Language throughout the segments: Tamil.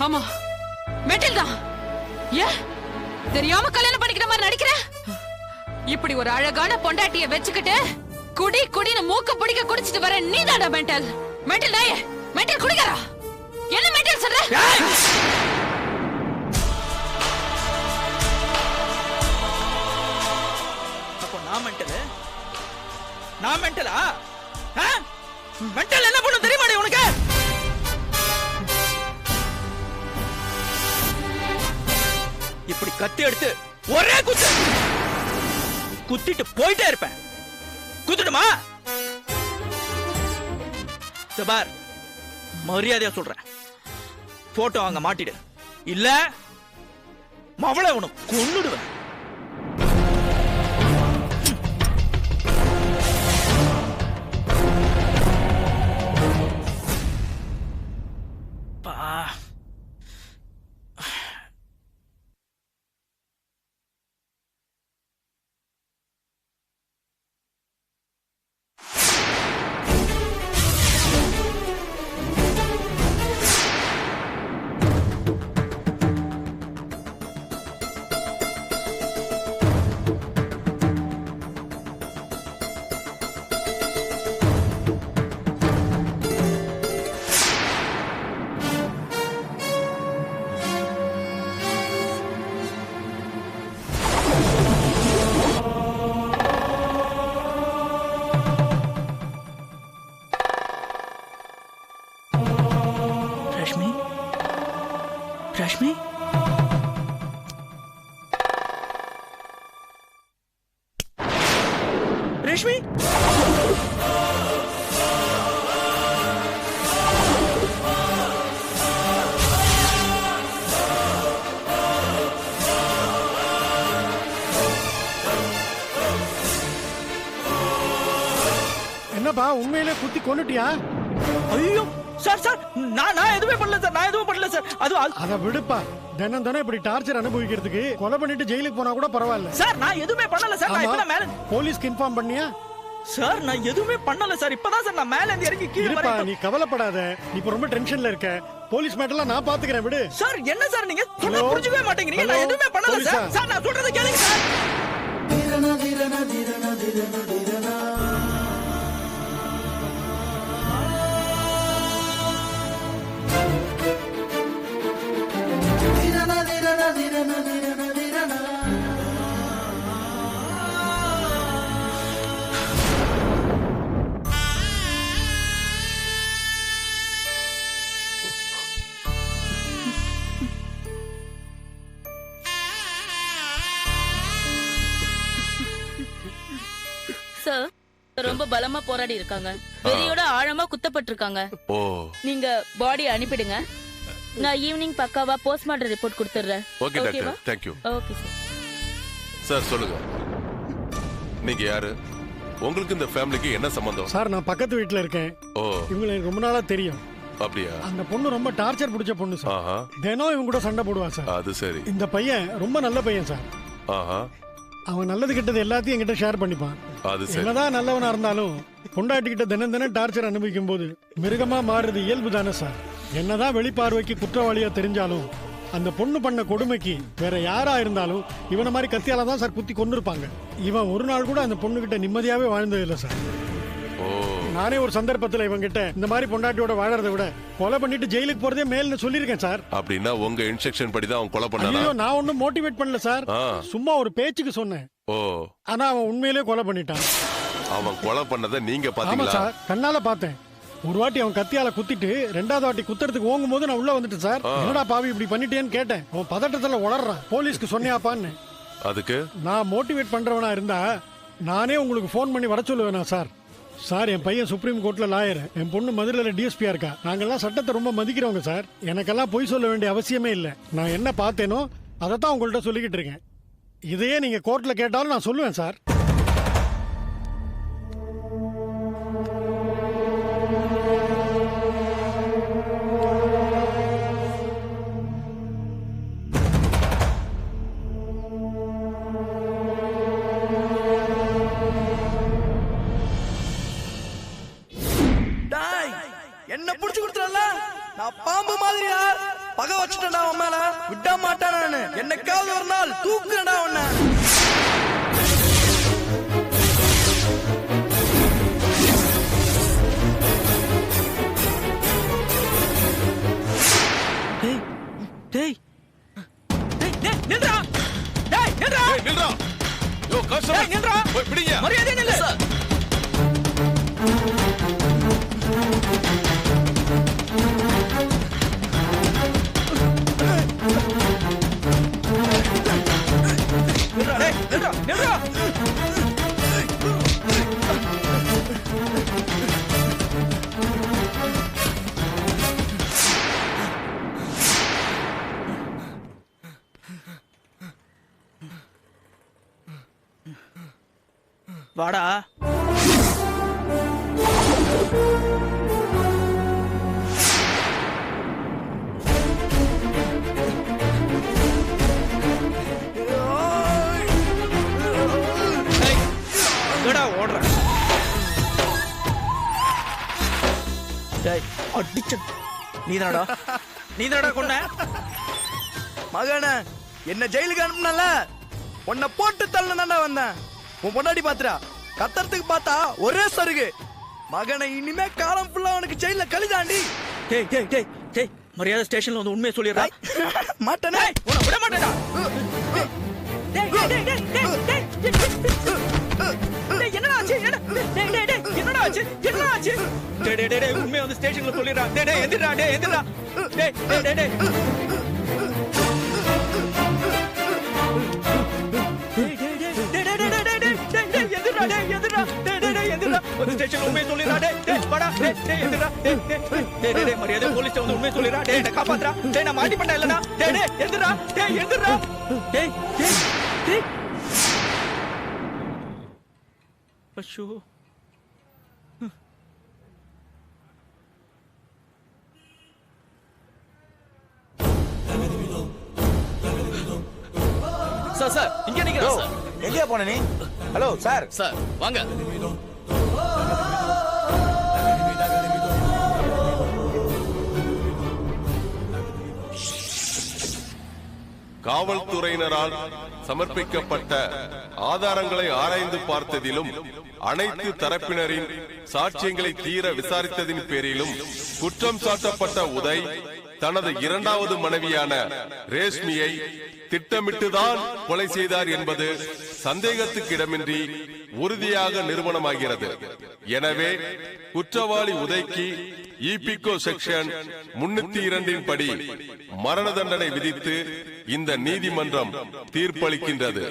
ஆமா மெண்டல் தான். ஏ தெரியாம கல்யாணம் பண்ணிக்கிற மாதிரி நடிக்கிற? இப்படி ஒரு அழகான பொண்டாட்டிய வச்சுக்கிட்டு குடி குடின்னு மூக்க பிடிக்க குடிச்சிட்டு வர நீதாடா மெண்டல். மெண்டல் நாயே, மெண்டல் குடிக்காரா? என்ன மெண்டல் சொல்ற? அப்போ நான் மெண்டலா? மெண்டல் என்ன பண்ணும் தெரியுமாடி உனக்கு? இப்படி கத்தி எடுத்து ஒரே குத்து குத்திட்டு போயிட்டே இருப்பேன். குத்துடுமா? பார், மரியாதையா சொல்றேன், போட்டோ அங்க மாட்டிடு, இல்ல மவளை உனக்கு கொன்னுடுவேன். ரஷ்மி, ரஷ்மி, என்னப்பா உண்மையிலே குத்தி கொன்னுட்டியா? ஐயோ சார் சார், நான் எதுவுமே பண்ணல சார், நான் எதுவும் பண்ணல சார். அத விடுப்பா, தினம் தினம் இப்படி டார்ச்சர் அனுபவிக்கிறதுக்கு கொலை பண்ணிட்டு ஜெயிலுக்கு போனா கூட பரவாயில்ல சார். நான் எதுவுமே பண்ணல சார். நான் இப்பதான் மேல போலீஸ்க்கு இன்ஃபார்ம் பண்ணியா? சார் நான் எதுவுமே பண்ணல சார். இப்பதான் சார் நான் மேல இருந்து இறங்கி கீழே வரேன். நீ கவலைப்படாத, நீ இப்ப ரொம்ப டென்ஷன்ல இருக்க. போலீஸ் மேட்டர்லாம் நான் பாத்துக்கிறேன், விடு. சார் என்ன சார் நீங்க சொன்னா புரிஞ்சுக்கவே மாட்டேங்கிறீங்க. நான் எதுவுமே பண்ணல சார். சார் நான் சொல்றத கேளுங்க சார். சார் ரொம்ப பலமா போராடி இருக்காங்க, வெறியோட ஆழமா குத்தப்பட்டிருக்காங்க. நீங்க பாடி அனுப்பிடுங்க, நான் ஈவினிங் பக்காவா போஸ்ட்மார்ட்டம் ரிப்போர்ட் கொடுத்துறேன். Okay doctor, thank you. Okay sir. Sir சொல்லுங்க, நீங்க யாரு? உங்களுக்கு இந்த ஃபேமிலிக்கு என்ன சம்பந்தம்? சார் நான் பக்கத்து வீட்ல இருக்கேன். இவங்களை எனக்கு ரொம்ப நாளா தெரியும். அப்படியா? அந்த பொண்ணு ரொம்ப டார்ச்சர் பிடிச்ச பொண்ணு சார். தினம் இவங்க கூட சண்டை போடுவா சார். அது சரி. இந்த பையன் ரொம்ப நல்ல பையன் சார். அவன் நல்லது கிட்டது எல்லாத்தையும் என்கிட்ட ஷேர் பண்ணிப்பான். என்னதான் நல்லவனா இருந்தாலும் பொண்டாட்டி கிட்ட தினம் தினம் டார்ச்சர் அனுபவிக்கும் போது மிருகமா மாறுறது இயல்பு தானே சார். என்னதான் வெளிப்பார்வைக்கு குற்றவாளியா தெரிஞ்சாலும் அந்த பொண்ணு பண்ண கொடுமைக்கு வேற யாரா இருந்தாலும் இவனை மாதிரி கத்தியால தான் சார் குத்தி கொண்டு இருப்பாங்க. இவன் ஒரு நாள் கூட அந்த பொண்ணு கிட்ட நிம்மதியாவே வாழ்ந்தது இல்லை சார். நானே ஒரு சந்தர்ப்பத்துல இவங்க கிட்ட இந்த மாதிரி பொண்டாட்டியோட வாழறதை விட கொலை பண்ணிட்டு ஜெயிலுக்கு போறதே மேல்னு சொல்லியிருக்கேன் சார். அப்படின்னா உங்க இன்ஸ்ட்ரக்ஷன் படி தான் அவன் கொலை பண்ணானா? நான் ஒன்னும் மோட்டிவேட் பண்ணல சார், சும்மா ஒரு பேச்சுக்கு சொன்னேன். ஆனா அவன் உண்மையிலேயே கொலை பண்ணிட்டான். அவன் கொலை பண்ணதை நீங்க ஆமா பாத்தீங்களா? சார், கண்ணால பார்த்தேன். ஒரு வாட்டி அவன் கத்தியால குத்திட்டு ரெண்டாவது வாட்டி குத்துறதுக்கு ஓங்கும் போது நான் உள்ள வந்துட்டேன் சார். என்னடா பாவி இப்படி பண்ணிட்டேன்னு கேட்டேன். அவன் பதட்டத்துல உளறான், போலீஸ்க்கு சொன்னியாப்பான்னு. அதுக்கு நான் மோட்டிவேட் பண்றவனா இருந்தா நானே உங்களுக்கு போன் பண்ணி வர சொல்லுவேனா சார். சார் என் பையன் சுப்ரீம் கோர்ட்ல லாயர், என் பொண்ணு மதுரையில டிஎஸ்பியா இருக்கா. நாங்கெல்லாம் சட்டத்தை ரொம்ப மதிக்கிறவங்க சார். எனக்கெல்லாம் பொய் சொல்ல வேண்டிய அவசியமே இல்லை. நான் என்ன பார்த்தேனோ அதைத்தான் உங்கள்கிட்ட சொல்லிக்கிட்டு இருக்கேன். இதையே நீங்க கோர்ட்ல கேட்டாலும் நான் சொல்லுவேன் சார். என்ன புடிச்சு கொடுத்துறல, நான் பாம்பு மாதிரியா? பகை வச்சுட்டா உன் மேல விட மாட்டேன் நானு. என்னைக்காவது ஒரு நாள் தூக்குடா உன்னை. டேய் டேய் டேய் நில்றா. டேய் நில்றா. ஏய் நில்றா. யோ கான்ஸ்டபிள். டேய் நில்றா. போய் பிடிங்க. மரியாதை நில்லு. நில்றா டேய் நில்றா நில்றா. வாடா. ஓடுற அடிச்ச நீதானடா கொண்ட மகன. என்ன ஜெயிலுக்கு அனுப்புனல உன்னை போட்டு தள்ள தாண்டா வந்தேன். உன் பொண்டாடி பாத்துறா கத்தறதுக்கு பார்த்தா ஒரே சருகு. மகனை இனிமே காலம் ஃபுல்லா உனக்கு ஜெயில கழிதாண்டி. டேய் டேய் டேய் டேய் மரியாதை ஸ்டேஷன்ல வந்து உண்மையை சொல்லிடுறா. மாட்டேனே உன்னை விட மாட்டேடா. டேய் டேய் டேய் டேய் டேய் டேய் என்னடா ஆச்சு? டேய் டேய் டேய் என்னடா ஆச்சு? என்னடா ஆச்சு? டேய் டேய் டேய் உண்மையை வந்து ஸ்டேஷன்ல சொல்லிடுறா. டேய் டேய் எந்திரடா. டேய் எந்திரடா. டேய் டேய் டேய் டேய் மரியாதை போலீஸ் வந்து உண்மை சொல்லிடுறா. டேய் என்ன காப்பாத்துறா. டேய் நான் மாட்டி பண்ண இல்லடா. டேய் டேய் எந்திரா. டேய் எந்திரா. டேய் டேய் டேய் அச்சோ. சார் சார் இங்க நிக்கிறேன் சார். எங்கயா போன நீ? Hello sir. சார் வாங்க. காவல்துறையினரால் சமர்ப்பிக்கப்பட்ட ஆதாரங்களை ஆராய்ந்து பார்த்ததிலும் அனைத்து தரப்பினரின் சாட்சியங்களை தீர விசாரித்ததின் பேரிலும் குற்றம் சாட்டப்பட்ட உதய் தனது இரண்டாவது மனைவியான ரேஷ்மியை திட்டமிட்டுதான் கொலை செய்தார் என்பது சந்தேகத்துக்கிடமின்றி உறுதியாக நிரூபணமாகிறது. எனவே குற்றவாளி உதைக்கு ஈபிகோ செக்ஷன் 302 படி மரண தண்டனை விதித்து இந்த நீதிமன்றம் தீர்ப்பளிக்கின்றது.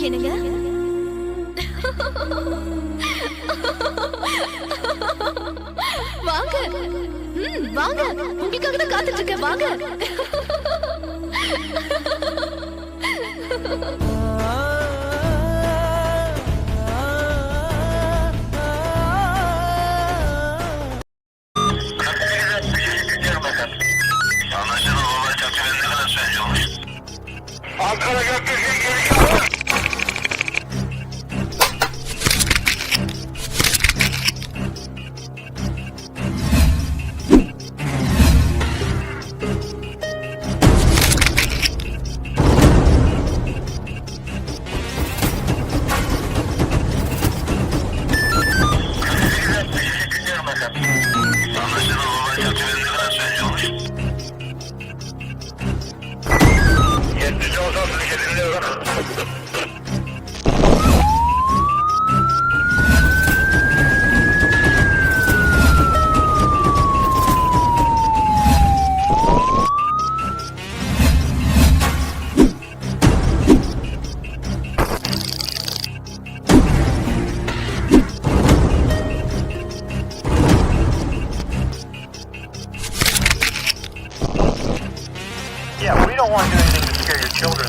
என்னங்க? வாங்க வாங்க, உங்களுக்காக தான் காத்துட்டு இருக்கேன். வாங்க. Ankara Göktürk'e geri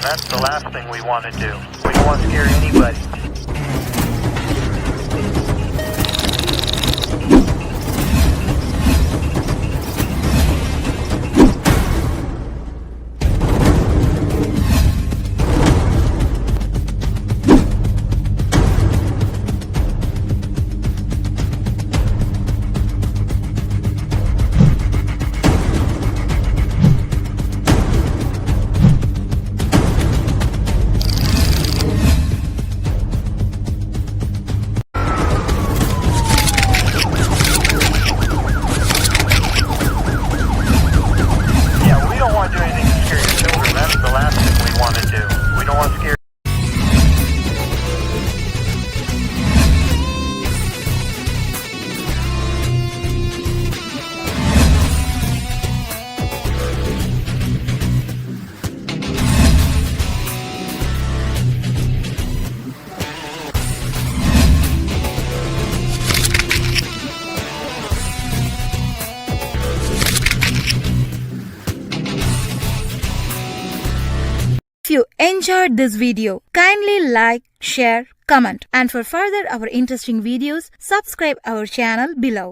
That's the last thing we want to do. We don't want to scare anybody. If you enjoyed this video, kindly like, share, comment, and for further our interesting videos, subscribe our channel below.